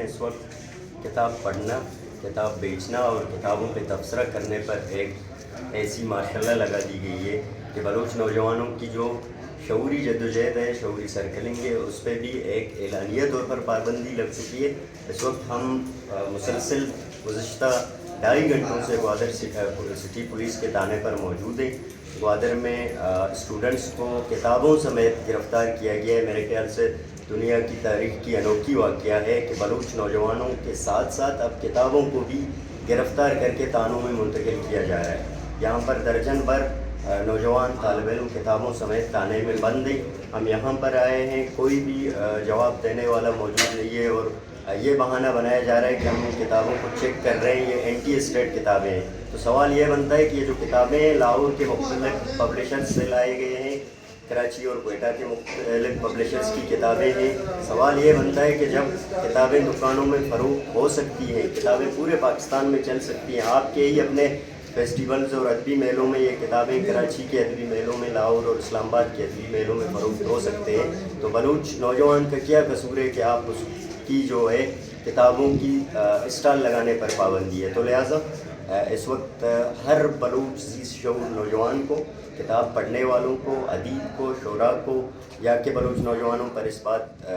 میں اس وقت کتاب پڑھنا، کتاب بیچنا اور کتابوں پہ تبصرہ کرنے پر ایک ایسی ماشاءاللہ لگا دی گئی ہے کہ بلوچ نوجوانوں کی جو شعوری جدوجہد ہے، شعوری سرکلنگ ہے، اس پہ بھی ایک اعلانیہ طور پر پابندی لگ چکی ہے۔ اس وقت ہم مسلسل گزشتہ 2.5 گھنٹوں سے گوادر سٹی پولیس کے تانے پر موجود ہیں۔ گوادر میں اسٹوڈنٹس کو کتابوں سمیت گرفتار کیا گیا ہے۔ میرے خیال سے دنیا کی تاریخ کی انوکھی واقعہ ہے کہ بلوچ نوجوانوں کے ساتھ ساتھ اب کتابوں کو بھی گرفتار کر کے تانوں میں منتقل کیا جا رہا ہے۔ یہاں پر درجن بھر نوجوان طالب علم کتابوں سمیت تانے میں بند ہیں۔ ہم یہاں پر آئے ہیں، کوئی بھی جواب دینے والا موجود نہیں ہے اور یہ بہانہ بنایا جا رہا ہے کہ ہم ان کتابوں کو چیک کر رہے ہیں، یہ اینٹی اسٹیٹ کتابیں ہیں۔ تو سوال یہ بنتا ہے کہ یہ جو کتابیں لاہور کے مختلف پبلشرز سے لائے گئے ہیں، کراچی اور کوئٹہ کے مختلف پبلشرز کی کتابیں ہیں، سوال یہ بنتا ہے کہ جب کتابیں دکانوں میں فروخت ہو سکتی ہیں، کتابیں پورے پاکستان میں چل سکتی ہیں، آپ کے ہی اپنے فیسٹیولز اور ادبی میلوں میں یہ کتابیں کراچی کے ادبی میلوں میں، لاہور اور اسلام آباد کے ادبی میلوں میں فروخت ہو سکتے ہیں، تو بلوچ نوجوان کا کیا قصور ہے کہ آپ اس کی جو ہے کتابوں کی اسٹال لگانے پر پابندی ہے؟ تو لہٰذا اس وقت ہر بلوچ ذی شعور نوجوان کو، کتاب پڑھنے والوں کو، ادیب کو، شعراء کو، یا کہ بلوچ نوجوانوں پر اس بات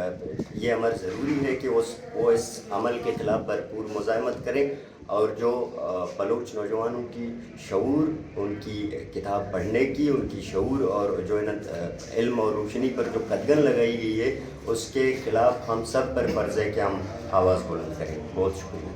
یہ امر ضروری ہے کہ وہ اس عمل کے خلاف بھرپور مزاحمت کریں اور جو بلوچ نوجوانوں کی شعور، ان کی کتاب پڑھنے کی، ان کی شعور اور جو علم اور روشنی پر جو قدغن لگائی گئی ہے، اس کے خلاف ہم سب پر فرض ہے کہ ہم آواز بلند کریں۔ بہت شکریہ۔